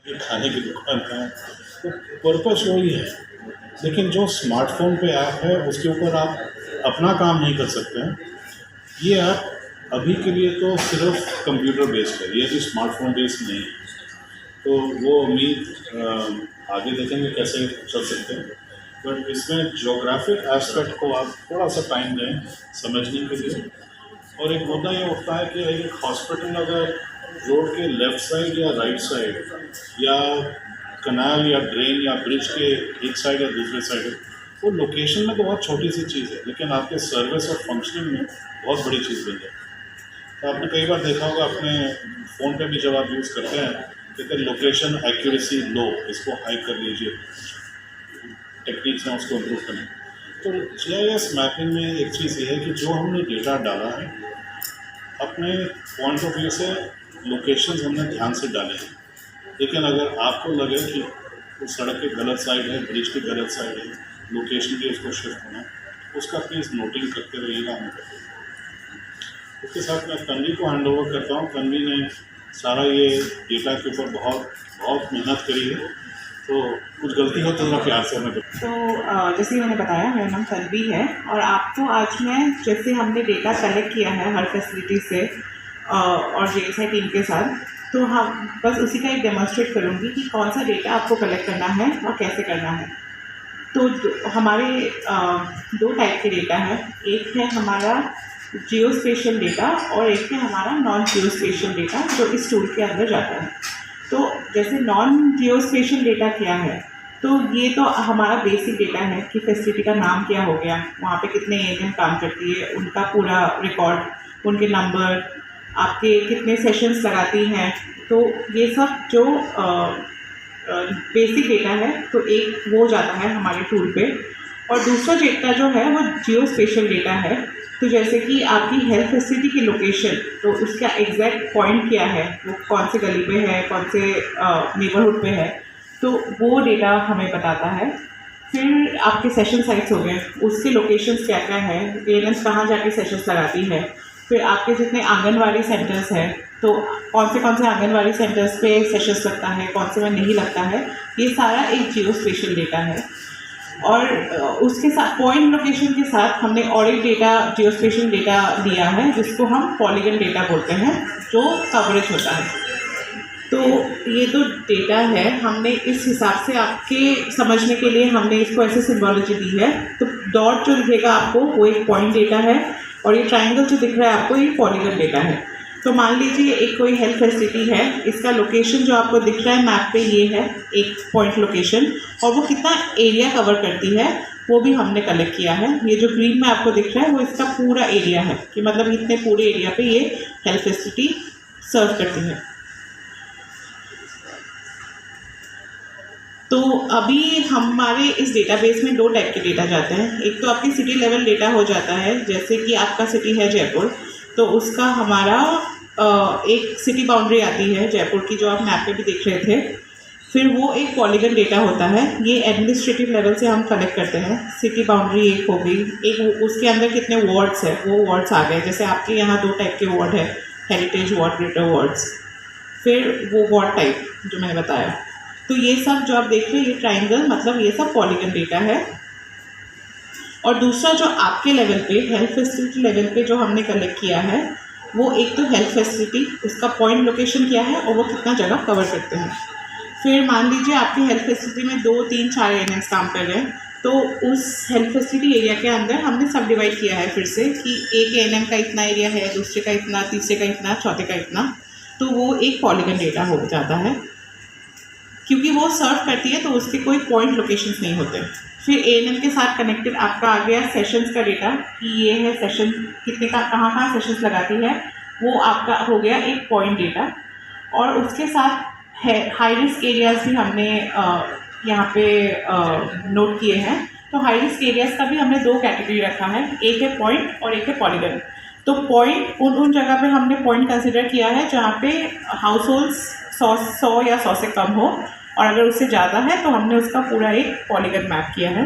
ये खाने की दुकान है, तो पर्पस वही है। लेकिन जो स्मार्टफोन पे ऐप है उसके ऊपर आप अपना काम नहीं कर सकते हैं। ये ऐप अभी के लिए तो सिर्फ कंप्यूटर बेस्ड है, ये भी स्मार्टफोन बेस्ड नहीं है। तो वो उम्मीद आगे देखेंगे कैसे चल सकते हैं। बट इसमें जोग्राफिक एस्पेक्ट को आप थोड़ा सा टाइम दें समझने के लिए। और एक मुद्दा ये उठता है कि एक हॉस्पिटल अगर रोड के लेफ़्ट साइड या राइट साइड या कनाल या ड्रेन या ब्रिज के एक साइड या दूसरे साइड है, वो लोकेशन में तो बहुत छोटी सी चीज़ है, लेकिन आपके सर्विस और फंक्शनिंग में बहुत बड़ी चीज़ बन जाए। तो आपने कई बार देखा होगा अपने फ़ोन पे भी जब आप यूज़ करते हैं, कहते हैं लोकेशन एक्यूरेसी लो, इसको हाई कर लीजिए, टेक्निक्स हैं उसको इम्प्रूव करें। तो जीआईएस मैपिंग में एक चीज़ ये है कि जो हमने डेटा डाला है अपने पॉइंट ऑफ व्यू से लोकेशंस हमने ध्यान से डाले हैं, लेकिन अगर आपको लगे कि वो सड़क के गलत साइड है, ब्रिज के गलत साइड है, लोकेशन की उसको शिफ्ट होना, उसका प्लीज़ नोटिंग करते रहिएगा। हमें उसके साथ मैं तन्वी को हैंड ओवर करता हूँ। तन्वी ने सारा ये डेटा के ऊपर बहुत बहुत मेहनत करी है, तो कुछ गलती हो तो थोड़ा प्यार से हमें तो जैसे मैंने बताया, मेरा नाम तन्वी है और आपको आज मैं जैसे हमने डेटा कलेक्ट किया है हर फैसिलिटी से और जेएसआई टीम के साथ, तो हम बस उसी का एक डेमोन्स्ट्रेट करूँगी कि कौन सा डेटा आपको कलेक्ट करना है और कैसे करना है। तो हमारे दो टाइप के डेटा है, एक है हमारा जियो स्पेशल डेटा और एक है हमारा नॉन जियो स्पेशल डेटा जो इस टूल के अंदर जाता है। तो जैसे नॉन जियो स्पेशल डेटा क्या है, तो ये तो हमारा बेसिक डेटा है कि फैसिलिटी का नाम क्या हो गया, वहाँ पे कितने एएनएम काम करती है, उनका पूरा रिकॉर्ड, उनके नंबर, आपके कितने सेशंस लगाती हैं, तो ये सब जो बेसिक डेटा है, तो एक वो जाता है हमारे टूल पे। और दूसरा डेटा जो है वो जियो स्पेशल डेटा है। तो जैसे कि आपकी हेल्थ फैसिलिटी की लोकेशन, तो उसका एग्जैक्ट पॉइंट क्या है, वो कौन से गली पे है, कौन से नेबरहुड पे है, तो वो डेटा हमें बताता है। फिर आपके सेशन साइट्स हो गए, उसके लोकेशंस क्या क्या है, एएनएम्स कहाँ जाके सेशंस लगाती है। फिर आपके जितने आंगनवाड़ी सेंटर्स हैं, तो कौन से आंगनवाड़ी सेंटर्स पे सेशंस लगता है, कौन से में नहीं लगता है, ये सारा एक जियो स्पेशल डेटा है। और उसके साथ पॉइंट लोकेशन के साथ हमने और एक डेटा जियो स्पेशल डेटा दिया है जिसको हम पॉलीगन डेटा बोलते हैं, जो कवरेज होता है। तो ये तो डेटा है, हमने इस हिसाब से आपके समझने के लिए हमने इसको ऐसे सिम्बोलॉजी दी है। तो डॉट जो दिखेगा आपको वो एक पॉइंट डेटा है और ये ट्रायंगल जो दिख रहा है आपको ये पॉलीगन डेटा है। तो मान लीजिए एक कोई हेल्थ फैसिलिटी है, इसका लोकेशन जो आपको दिख रहा है मैप पे ये है एक पॉइंट लोकेशन, और वो कितना एरिया कवर करती है वो भी हमने कलेक्ट किया है। ये जो ग्रीन में आपको दिख रहा है वो इसका पूरा एरिया है कि मतलब इतने पूरे एरिया पे ये हेल्थ फैसिलिटी सर्व करती है। तो अभी हमारे इस डेटाबेस में दो टाइप के डेटा जाते हैं। एक तो आपकी सिटी लेवल डेटा हो जाता है, जैसे कि आपका सिटी है जयपुर, तो उसका हमारा एक सिटी बाउंड्री आती है जयपुर की जो आप मैप पे भी देख रहे थे। फिर वो एक पॉलीगन डेटा होता है, ये एडमिनिस्ट्रेटिव लेवल से हम कलेक्ट करते हैं। सिटी बाउंड्री एक हो गई, एक उसके अंदर कितने वार्ड्स है वो वार्ड्स आ गए, जैसे आपके यहाँ दो टाइप के वार्ड है, हेरिटेज वार्ड, ग्रेटर वार्ड्स। फिर वो वार्ड टाइप जो मैंने बताया, तो ये सब जो आप देख रहे हैं ये ट्राइंगल, मतलब ये सब पॉलीगन डेटा है। और दूसरा जो आपके लेवल पे हेल्थ फैसिलिटी लेवल पे जो हमने कलेक्ट किया है, वो एक तो हेल्थ फैसिलिटी, उसका पॉइंट लोकेशन क्या है और वो कितना जगह कवर करते हैं। फिर मान लीजिए आपकी हेल्थ फैसिलिटी में 2, 3, 4 एएनएम्स काम कर रहे हैं, तो उस हेल्थ फैसिलिटी एरिया के अंदर हमने सब डिवाइड किया है फिर से कि एक एएनएम का इतना एरिया है, दूसरे का इतना, तीसरे का इतना, चौथे का इतना। तो वो एक पॉलीगन डेटा हो जाता है, क्योंकि वो सर्व करती है तो उसके कोई पॉइंट लोकेशंस नहीं होते। फिर एएनएम के साथ कनेक्टेड आपका आ गया सेशंस का डेटा कि ये है सेशन कितने का, कहाँ सेशंस लगाती है, वो आपका हो गया एक पॉइंट डेटा। और उसके साथ है हाई रिस्क एरियाज़ भी हमने यहाँ पे नोट किए हैं। तो हाई रिस्क एरियाज़ का भी हमने दो कैटेगरी रखा है, एक है पॉइंट और एक है पॉलीगन। तो पॉइंट उन जगह पे हमने पॉइंट कंसिडर किया है जहाँ पे हाउस होल्ड्स 100 या 100 से कम हो, और अगर उससे ज़्यादा है तो हमने उसका पूरा एक पॉलीगन मैप किया है।